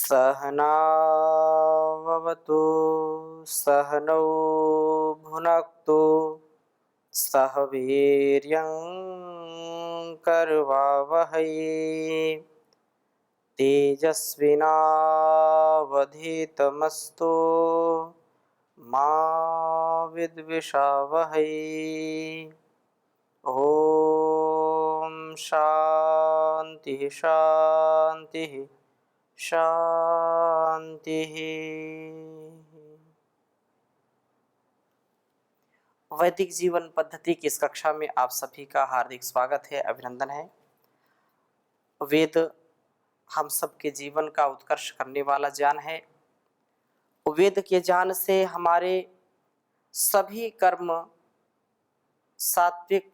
सहनाववतु सहनौ भुनक्तु सह वीर्यं करवावहै तेजस्विनावधीतमस्तु मा विद्विषावहै। ओम शांति शांति शांति। वैदिक जीवन पद्धति की इस कक्षा में आप सभी का हार्दिक स्वागत है, अभिनंदन है। वेद हम सबके जीवन का उत्कर्ष करने वाला ज्ञान है। वेद के ज्ञान से हमारे सभी कर्म सात्विक,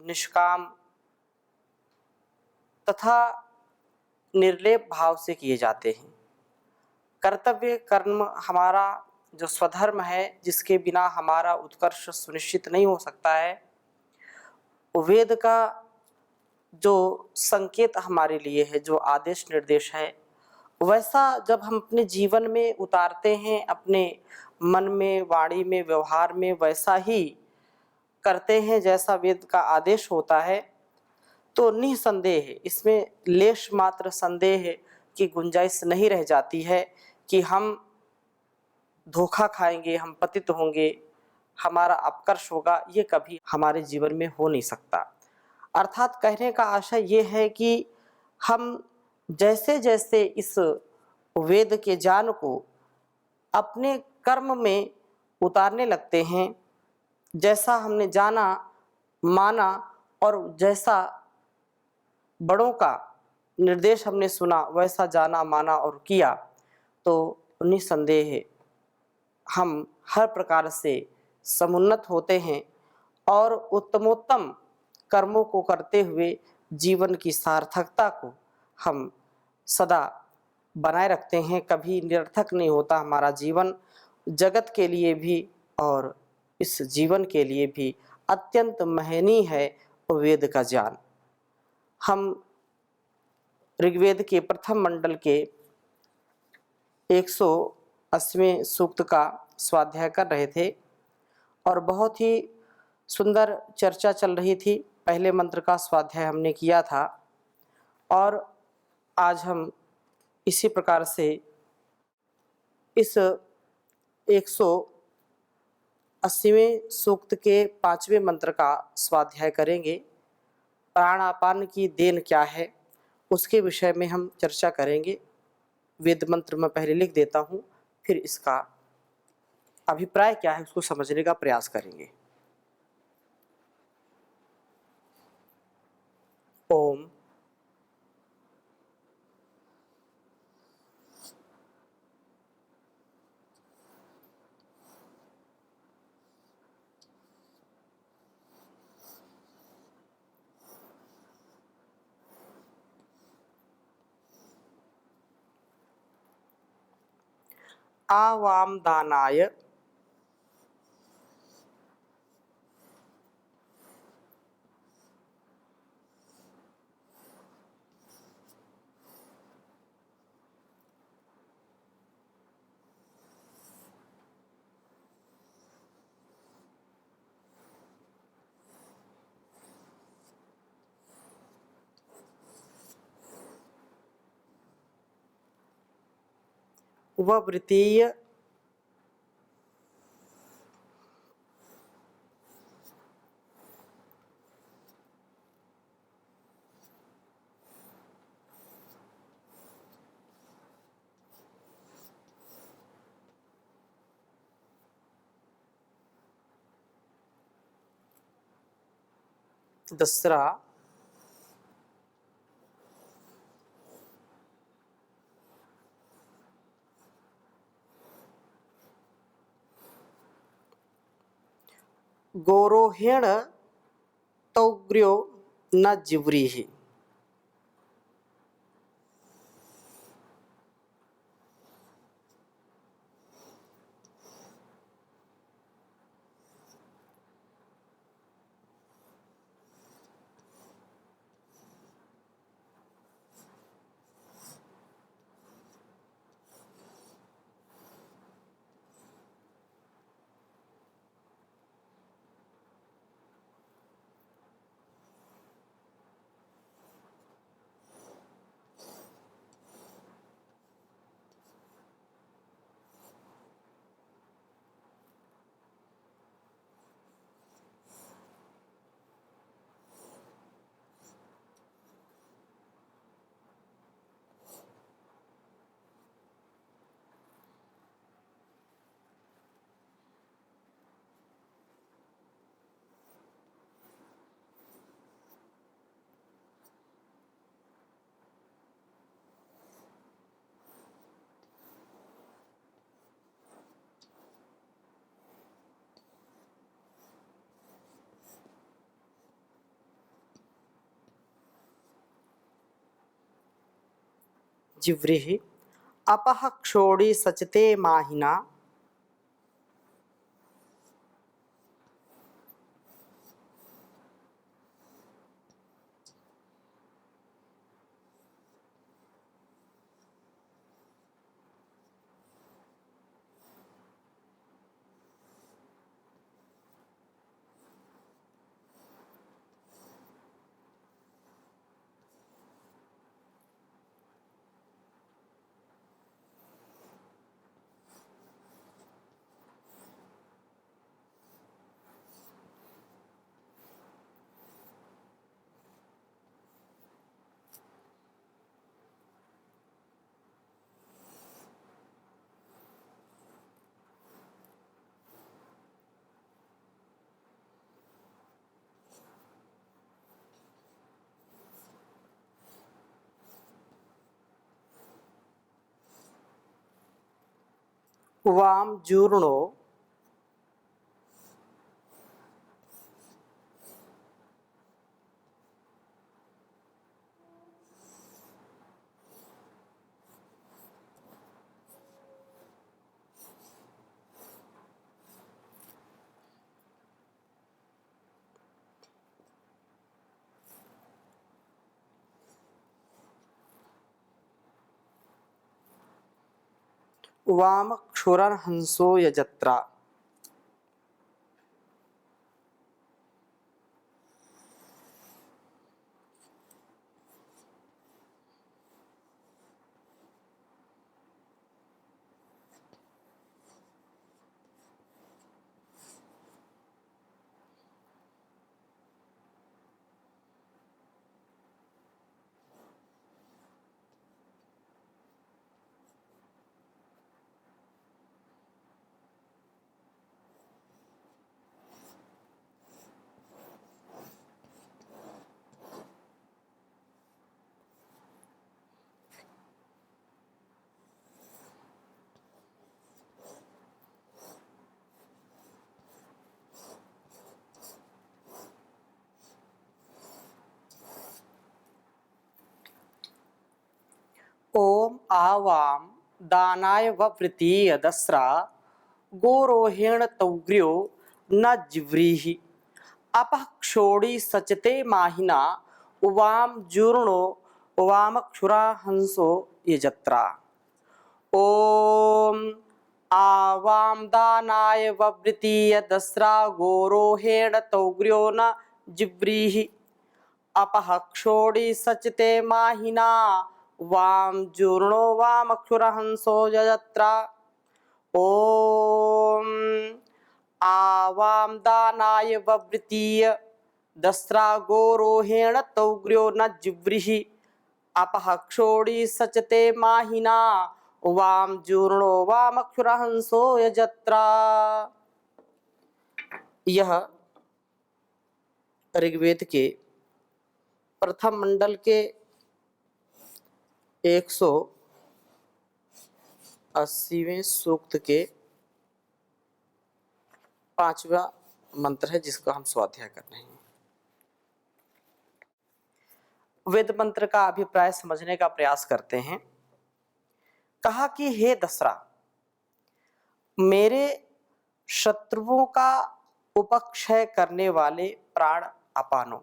निष्काम तथा निर्लेप भाव से किए जाते हैं। कर्तव्य कर्म हमारा जो स्वधर्म है, जिसके बिना हमारा उत्कर्ष सुनिश्चित नहीं हो सकता है, वेद का जो संकेत हमारे लिए है, जो आदेश निर्देश है, वैसा जब हम अपने जीवन में उतारते हैं, अपने मन में, वाणी में, व्यवहार में वैसा ही करते हैं जैसा वेद का आदेश होता है, तो निसंदेह इसमें लेश मात्र संदेह की गुंजाइश नहीं रह जाती है कि हम धोखा खाएंगे, हम पतित होंगे, हमारा अपकर्ष होगा। ये कभी हमारे जीवन में हो नहीं सकता। अर्थात कहने का आशय ये है कि हम जैसे जैसे इस वेद के ज्ञान को अपने कर्म में उतारने लगते हैं, जैसा हमने जाना, माना और जैसा बड़ों का निर्देश हमने सुना, वैसा जाना, माना और किया, तो निसंदेह हम हर प्रकार से समुन्नत होते हैं और उत्तमोत्तम कर्मों को करते हुए जीवन की सार्थकता को हम सदा बनाए रखते हैं। कभी निरर्थक नहीं होता हमारा जीवन। जगत के लिए भी और इस जीवन के लिए भी अत्यंत महनीय है वेद का ज्ञान। हम ऋग्वेद के प्रथम मंडल के 180वें सूक्त का स्वाध्याय कर रहे थे और बहुत ही सुंदर चर्चा चल रही थी। पहले मंत्र का स्वाध्याय हमने किया था और आज हम इसी प्रकार से इस 180वें सूक्त के 5वें मंत्र का स्वाध्याय करेंगे। प्राणापान की देन क्या है, उसके विषय में हम चर्चा करेंगे। वेद मंत्र मैं पहले लिख देता हूँ, फिर इसका अभिप्राय क्या है उसको समझने का प्रयास करेंगे। ओम आवाम दानाय ववृतीय दसरा गोरोहेण तौग्र्यो न जिव्रीहि। जिव्रिः अपः क्षोणी सचते माहिना वाम जूर्णो वाम क्षुरहंसो यजत्रा। ओम आवाम दानाय ववृतीय दस्रा गोरोहेण तौग्र्यो न जिव्रीहि अपः क्षोणी सचते माहिना उवाम जूर्णो उवाम क्षुराहंसो यजत्रा। ओम आवाम दानाय ववृतीय दस्रा गोरोहेण तौग्र्यो न जिव्रीहि अपः क्षोणी सचते माहिना वाम जूर्णो वाम क्षुरहंसो यजत्रा। ओम आवाम दानाय ववृतीय दस्रा गोरोहेण तौग्र्यो न जिव्रिहि अपः क्षोणी सचते माहिना वाम जूर्णो वाम क्षुरहंसो यजत्रा। यह ऋग्वेद के प्रथम मंडल के 180वें सूक्त के 5वां मंत्र है, जिसका हम स्वाध्याय कर रहे हैं। वेद मंत्र का अभिप्राय समझने का प्रयास करते हैं। कहा कि हे दसरा, मेरे शत्रुओं का उपक्षय करने वाले प्राण अपानो,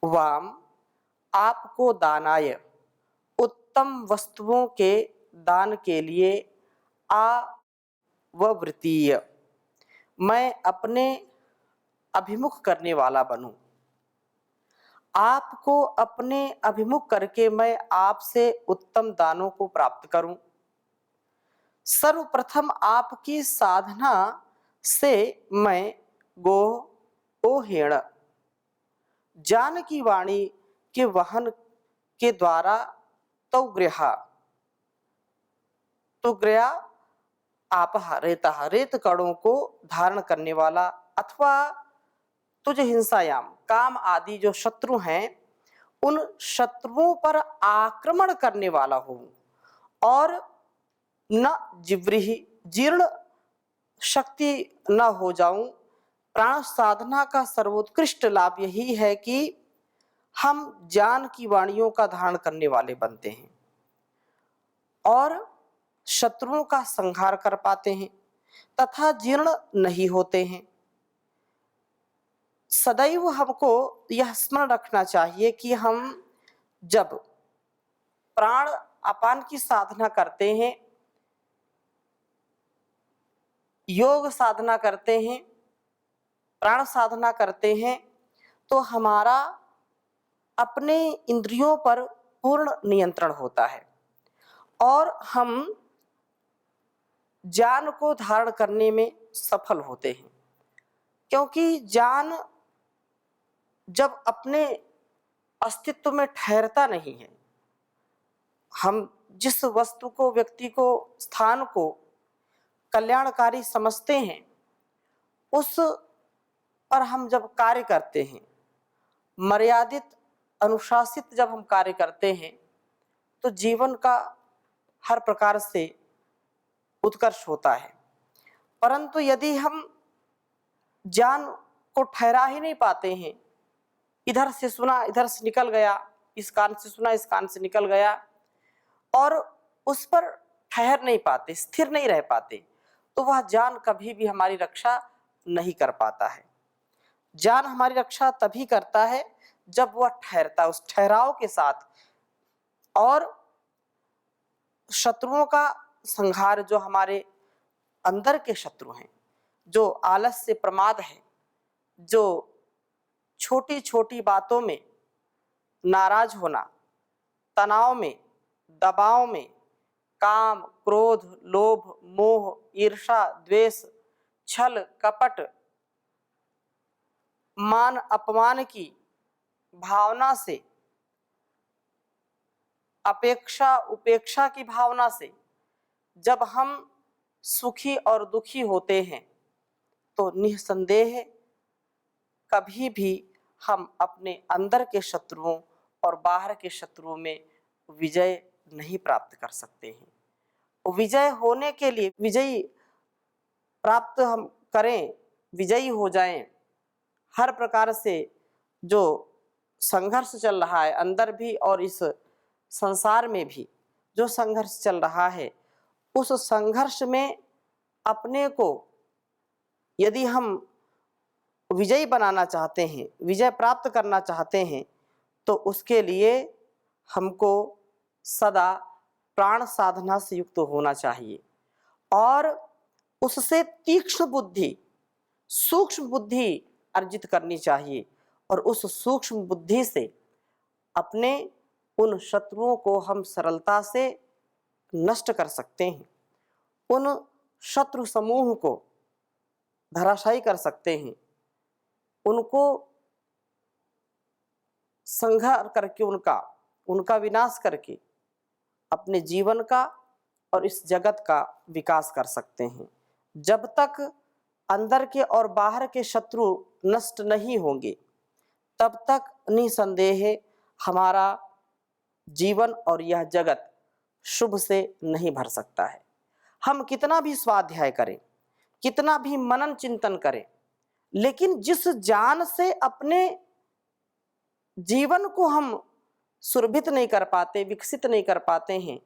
वाम आपको दानाय उत्तम वस्तुओं के दान के लिए आवृतीय मैं अपने अभिमुख करने वाला बनूं। आपको अपने अभिमुख करके मैं आपसे उत्तम दानों को प्राप्त करूं। सर्वप्रथम आपकी साधना से मैं गोहेण जानकी वाणी के वहन के द्वारा तौग्र्या आपह रेतः रेत कणों को धारण करने वाला, अथवा तुझ हिंसायाम काम आदि जो शत्रु हैं उन शत्रुओं पर आक्रमण करने वाला हूं, और न जिव्रिहि जीर्ण शक्ति न हो जाऊं। प्राण साधना का सर्वोत्कृष्ट लाभ यही है कि हम ज्ञान की वाणियों का धारण करने वाले बनते हैं और शत्रुओं का संहार कर पाते हैं तथा जीर्ण नहीं होते हैं। सदैव हमको यह स्मरण रखना चाहिए कि हम जब प्राण अपान की साधना करते हैं, योग साधना करते हैं, प्राण साधना करते हैं, तो हमारा अपने इंद्रियों पर पूर्ण नियंत्रण होता है और हम ज्ञान को धारण करने में सफल होते हैं। क्योंकि ज्ञान जब अपने अस्तित्व में ठहरता नहीं है, हम जिस वस्तु को, व्यक्ति को, स्थान को कल्याणकारी समझते हैं, उस पर हम जब कार्य करते हैं, मर्यादित अनुशासित जब हम कार्य करते हैं, तो जीवन का हर प्रकार से उत्कर्ष होता है। परंतु यदि हम ज्ञान को ठहरा ही नहीं पाते हैं, इधर से सुना इधर से निकल गया, इस कान से सुना इस कान से निकल गया, और उस पर ठहर नहीं पाते, स्थिर नहीं रह पाते, तो वह ज्ञान कभी भी हमारी रक्षा नहीं कर पाता है। ज्ञान हमारी रक्षा तभी करता है जब वह ठहरता, उस ठहराव के साथ, और शत्रुओं का संहार, जो हमारे अंदर के शत्रु हैं, जो आलस्य, प्रमाद है, जो छोटी छोटी बातों में नाराज होना, तनाव में, दबाव में, काम, क्रोध, लोभ, मोह, ईर्षा, द्वेष, छल, कपट, मान अपमान की भावना से, अपेक्षा उपेक्षा की भावना से जब हम सुखी और दुखी होते हैं, तो निस्संदेह कभी भी हम अपने अंदर के शत्रुओं और बाहर के शत्रुओं में विजय नहीं प्राप्त कर सकते हैं। विजय होने के लिए, विजयी प्राप्त हम करें, विजयी हो जाएं, हर प्रकार से जो संघर्ष चल रहा है अंदर भी और इस संसार में भी जो संघर्ष चल रहा है, उस संघर्ष में अपने को यदि हम विजयी बनाना चाहते हैं, विजय प्राप्त करना चाहते हैं, तो उसके लिए हमको सदा प्राण साधना से युक्त होना चाहिए और उससे तीक्ष्ण बुद्धि, सूक्ष्म बुद्धि अर्जित करनी चाहिए, और उस सूक्ष्म बुद्धि से अपने उन शत्रुओं को हम सरलता से नष्ट कर सकते हैं, उन शत्रु समूह को धराशायी कर सकते हैं, उनको संहार करके, उनका विनाश करके अपने जीवन का और इस जगत का विकास कर सकते हैं। जब तक अंदर के और बाहर के शत्रु नष्ट नहीं होंगे, तब तक निसंदेह हमारा जीवन और यह जगत शुभ से नहीं भर सकता है। हम कितना भी स्वाध्याय करें, कितना भी मनन चिंतन करें, लेकिन जिस ज्ञान से अपने जीवन को हम सुरभित नहीं कर पाते, विकसित नहीं कर पाते हैं,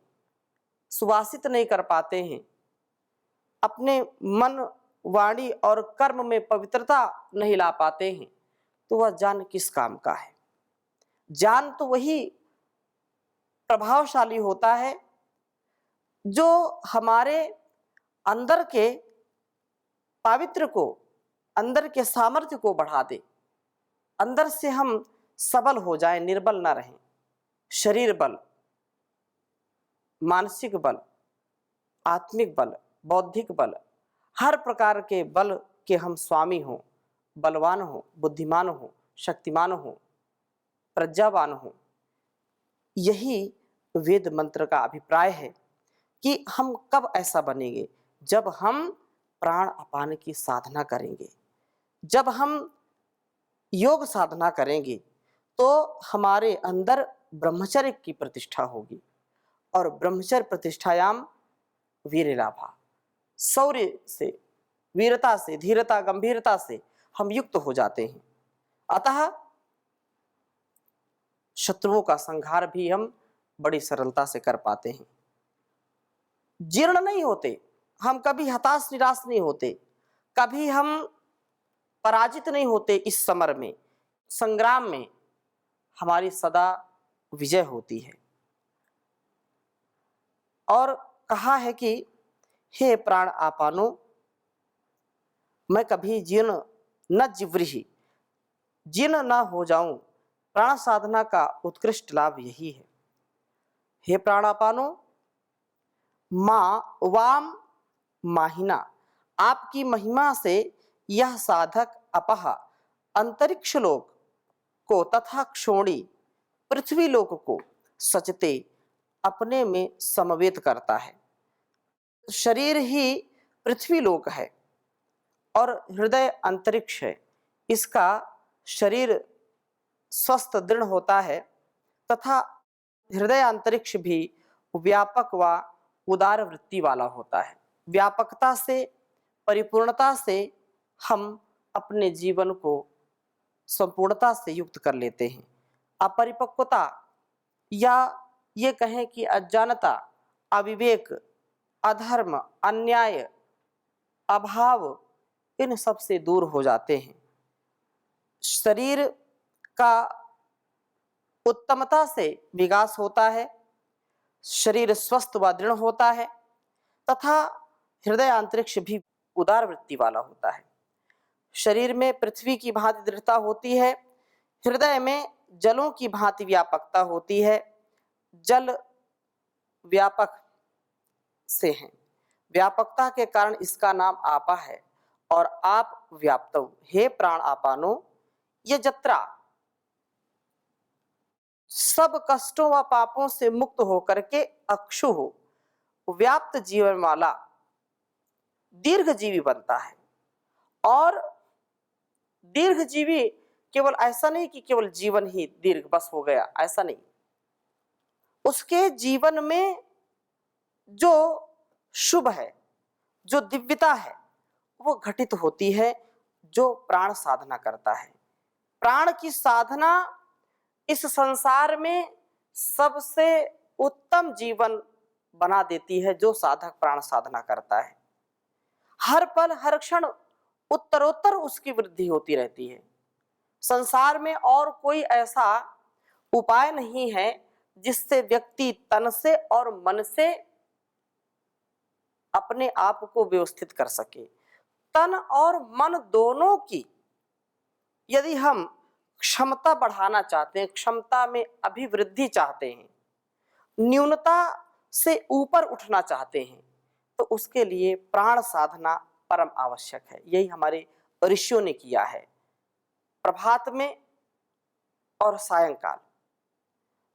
सुवासित नहीं कर पाते हैं, अपने मन, वाणी और कर्म में पवित्रता नहीं ला पाते हैं, तो वह ज्ञान किस काम का है। ज्ञान तो वही प्रभावशाली होता है जो हमारे अंदर के पावित्र को, अंदर के सामर्थ्य को बढ़ा दे, अंदर से हम सबल हो जाएं, निर्बल ना रहें। शरीर बल, मानसिक बल, आत्मिक बल, बौद्धिक बल, हर प्रकार के बल के हम स्वामी हों, बलवान हो, बुद्धिमान हो, शक्तिमान हो, प्रज्ञावान हो। यही वेद मंत्र का अभिप्राय है कि हम कब ऐसा बनेंगे, जब हम प्राण अपान की साधना करेंगे, जब हम योग साधना करेंगे, तो हमारे अंदर ब्रह्मचर्य की प्रतिष्ठा होगी, और ब्रह्मचर्य प्रतिष्ठायाम वीर लाभा, शौर्य से, वीरता से, धीरता, गंभीरता से हम युक्त हो जाते हैं। अतः शत्रुओं का संहार भी हम बड़ी सरलता से कर पाते हैं। जीर्ण नहीं होते, हम कभी हताश निराश नहीं होते, कभी हम पराजित नहीं होते। इस समर में, संग्राम में हमारी सदा विजय होती है। और कहा है कि हे प्राण आपानो, मैं कभी जीर्ण न जिव्रिहि, जीर्ण न हो जाऊं। प्राण साधना का उत्कृष्ट लाभ यही है। हे प्राणापानो, माँ वाम माहिना, आपकी महिमा से यह साधक अपह अंतरिक्ष लोक को तथा क्षोणी पृथ्वी लोक को सचते अपने में समवेत करता है। शरीर ही पृथ्वी लोक है और हृदय अंतरिक्ष है। इसका शरीर स्वस्थ दृढ़ होता है तथा हृदय अंतरिक्ष भी व्यापक व उदार वृत्ति वाला होता है। व्यापकता से, परिपूर्णता से हम अपने जीवन को संपूर्णता से युक्त कर लेते हैं। अपरिपक्वता या ये कहें कि अज्ञानता, अविवेक, अधर्म, अन्याय, अभाव, इन सब से दूर हो जाते हैं। शरीर का उत्तमता से विकास होता है, शरीर स्वस्थ व दृढ़ होता है तथा हृदय अंतरिक्ष भी उदार वृत्ति वाला होता है। शरीर में पृथ्वी की भांति दृढ़ता होती है, हृदय में जलों की भांति व्यापकता होती है। जल व्यापक से है, व्यापकता के कारण इसका नाम आपा है। और आप व्याप्तव, हे प्राण आपानो, ये जत्रा सब कष्टों व पापों से मुक्त होकर के अक्षु हो, व्याप्त जीवन वाला दीर्घजीवी बनता है। और दीर्घजीवी केवल ऐसा नहीं कि केवल जीवन ही दीर्घ बस हो गया, ऐसा नहीं। उसके जीवन में जो शुभ है, जो दिव्यता है, वो घटित होती है जो प्राण साधना करता है। प्राण की साधना इस संसार में सबसे उत्तम जीवन बना देती है जो साधक प्राण साधना करता है। हर पल हर क्षण उत्तरोत्तर उसकी वृद्धि होती रहती है। संसार में और कोई ऐसा उपाय नहीं है जिससे व्यक्ति तन से और मन से अपने आप को व्यवस्थित कर सके। तन और मन दोनों की यदि हम क्षमता बढ़ाना चाहते हैं, क्षमता में अभिवृद्धि चाहते हैं, न्यूनता से ऊपर उठना चाहते हैं, तो उसके लिए प्राण साधना परम आवश्यक है। यही हमारे ऋषियों ने किया है। प्रभात में और सायंकाल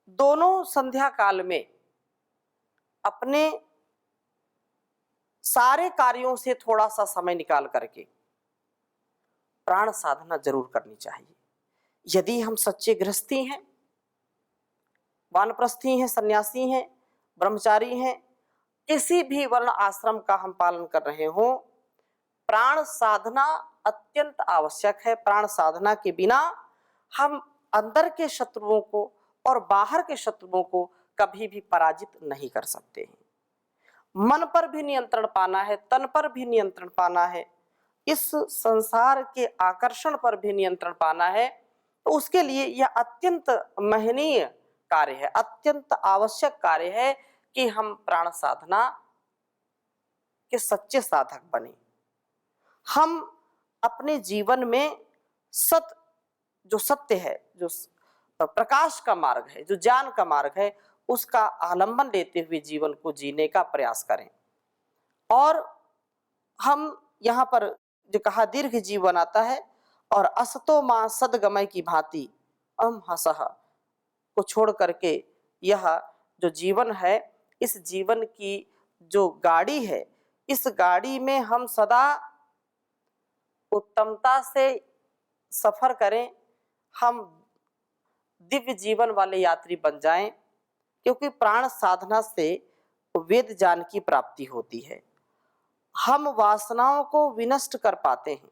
दोनों संध्या काल में अपने सारे कार्यों से थोड़ा सा समय निकाल करके प्राण साधना जरूर करनी चाहिए। यदि हम सच्चे गृहस्थी हैं, वानप्रस्थी हैं, सन्यासी हैं, ब्रह्मचारी हैं, किसी भी वर्ण आश्रम का हम पालन कर रहे हो, प्राण साधना अत्यंत आवश्यक है। प्राण साधना के बिना हम अंदर के शत्रुओं को और बाहर के शत्रुओं को कभी भी पराजित नहीं कर सकते हैं। मन पर भी नियंत्रण पाना है, तन पर भी नियंत्रण पाना है, इस संसार के आकर्षण पर भी नियंत्रण पाना है, तो उसके लिए यह अत्यंत महनीय कार्य है, अत्यंत आवश्यक कार्य है कि हम प्राण साधना के सच्चे साधक बने। हम अपने जीवन में जो सत्य है, जो प्रकाश का मार्ग है, जो ज्ञान का मार्ग है, उसका आलंबन लेते हुए जीवन को जीने का प्रयास करें। और हम यहाँ पर जो कहा दीर्घ जीवन आता है, और असतो मां सदगमय की भांति अम हसह को छोड़ करके यह जो जीवन है, इस जीवन की जो गाड़ी है, इस गाड़ी में हम सदा उत्तमता से सफर करें, हम दिव्य जीवन वाले यात्री बन जाएं। क्योंकि प्राण साधना से वेद ज्ञान की प्राप्ति होती है। हम वासनाओं को विनष्ट कर पाते हैं।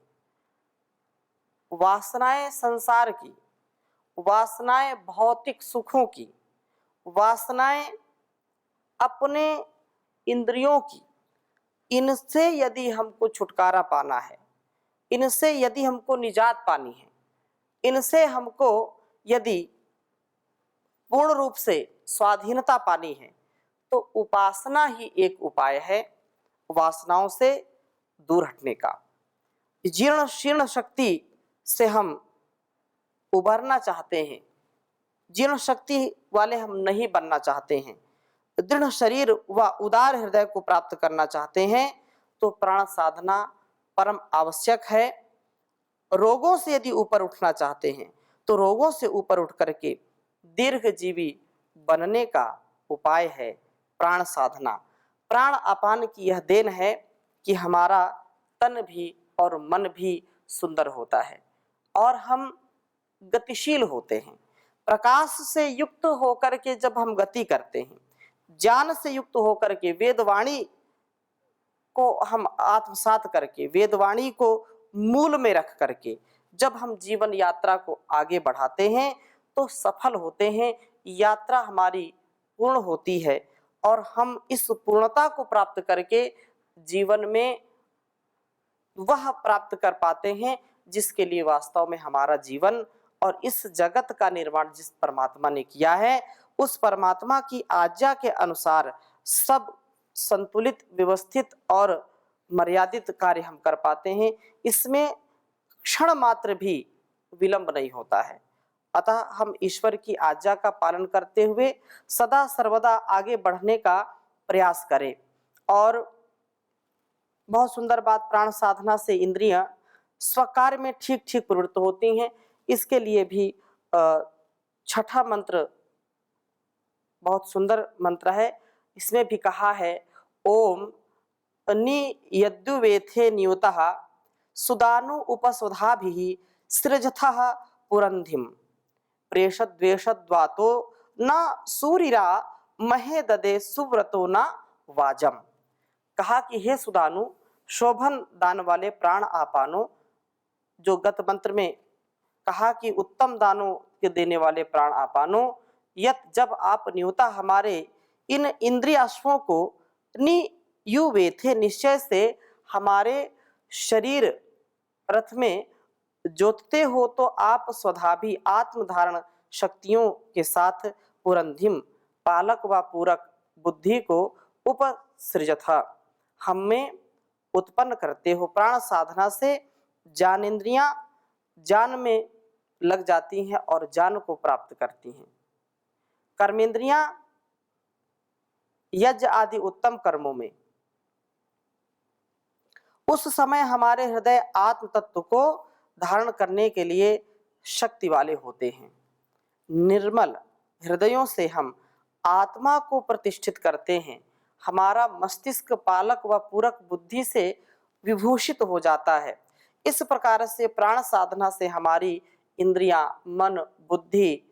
वासनाएं संसार की वासनाएं भौतिक सुखों की, वासनाएं अपने इंद्रियों की, इनसे यदि हमको छुटकारा पाना है, इनसे यदि हमको निजात पानी है, इनसे हमको यदि पूर्ण रूप से स्वाधीनता पानी है, तो उपासना ही एक उपाय है वासनाओं से दूर हटने का। जीर्ण शीर्ण शक्ति से हम उभरना चाहते हैं, जीर्ण शक्ति वाले हम नहीं बनना चाहते हैं, दृढ़ शरीर व उदार हृदय को प्राप्त करना चाहते हैं, तो प्राण साधना परम आवश्यक है। रोगों से यदि ऊपर उठना चाहते हैं, तो रोगों से ऊपर उठ करके दीर्घजीवी बनने का उपाय है प्राण साधना। प्राण अपान की यह देन है कि हमारा तन भी और मन भी सुंदर होता है और हम गतिशील होते हैं। प्रकाश से युक्त होकर के जब हम गति करते हैं, ज्ञान से युक्त होकर के वेदवाणी को हम आत्मसात करके, वेदवाणी को मूल में रख करके जब हम जीवन यात्रा को आगे बढ़ाते हैं, तो सफल होते हैं, यात्रा हमारी पूर्ण होती है और हम इस पूर्णता को प्राप्त करके जीवन में वह प्राप्त कर पाते हैं जिसके लिए वास्तव में हमारा जीवन और इस जगत का निर्माण जिस परमात्मा ने किया है, उस परमात्मा की आज्ञा के अनुसार सब संतुलित, व्यवस्थित और मर्यादित कार्य हम कर पाते हैं। इसमें क्षण मात्र भी विलंब नहीं होता है। अतः हम ईश्वर की आज्ञा का पालन करते हुए सदा सर्वदा आगे बढ़ने का प्रयास करें। और बहुत सुंदर बात, प्राण साधना से इंद्रियां स्वकार्य में ठीक ठीक प्रवृत्त होती हैं। इसके लिए भी छठा मंत्र बहुत सुंदर मंत्र है। इसमें भी कहा है, ओम नियद्युवेथे नियुतः सुदानु उपस्वधाभिः सृजथः पुरंधिम प्रेषद्वेषद्वातो न सूरिरा महे ददे सुव्रतो न वाजम। कहा कि हे सुदानु, शोभन दान वाले प्राण आपानो, जो गत मंत्र में कहा कि उत्तम दानों के देने वाले प्राण आपानो, यत जब आप न्यूता हमारे इन इंद्रियाश्वों को नियुवे थे, निश्चय से हमारे शरीर रथ में जोतते हो, तो आप स्वधाभी आत्मधारण शक्तियों के साथ पुरंधिम पालक व पूरक बुद्धि को उपसृजथा हमें उत्पन्न करते हो। प्राण साधना से ज्ञानेंद्रियां ज्ञान में लग जाती हैं और ज्ञान को प्राप्त करती हैं। कर्मेंद्रियां यज्ञ आदि उत्तम कर्मों में, उस समय हमारे हृदय आत्म तत्व को धारण करने के लिए शक्ति वाले होते हैं। निर्मल हृदयों से हम आत्मा को प्रतिष्ठित करते हैं। हमारा मस्तिष्क पालक व पूरक बुद्धि से विभूषित हो जाता है। इस प्रकार से प्राण साधना से हमारी इंद्रियां, मन, बुद्धि,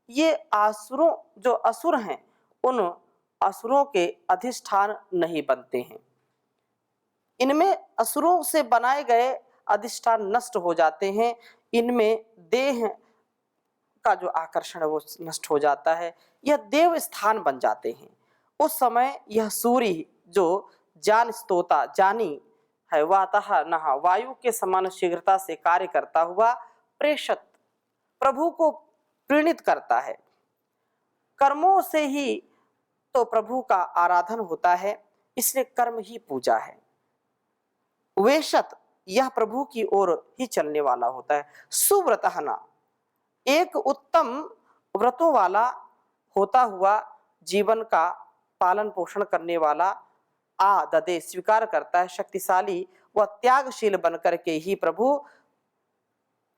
ये आसुरों, जो असुर हैं, उन असुरों के अधिष्ठान नहीं बनते हैं। इनमें असुरों से बनाए गए अधिष्ठान नष्ट हो जाते हैं। इनमें देह का जो आकर्षण है वो नष्ट हो जाता है। यह देव स्थान बन जाते हैं। उस समय यह सूर्य जो जान स्तोता जानी है, वातः नहा, वायु के समान शीघ्रता से कार्य करता हुआ प्रेषत प्रभु को प्रीणित करता है। कर्मों से ही तो प्रभु का आराधन होता है, इसलिए कर्म ही पूजा है। वेशत, यह प्रभु की ओर ही चलने वाला होता है। सुव्रतहना, एक उत्तम व्रतों वाला होता हुआ जीवन का पालन पोषण करने वाला, आ ददे, स्वीकार करता है, शक्तिशाली व त्यागशील बनकर के ही प्रभु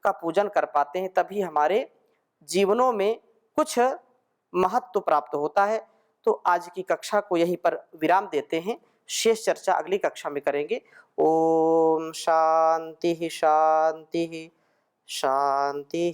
का पूजन कर पाते हैं। तभी हमारे जीवनों में कुछ महत्व प्राप्त होता है। तो आज की कक्षा को यहीं पर विराम देते हैं। शेष चर्चा अगली कक्षा में करेंगे। ओम शांति शांति शांति।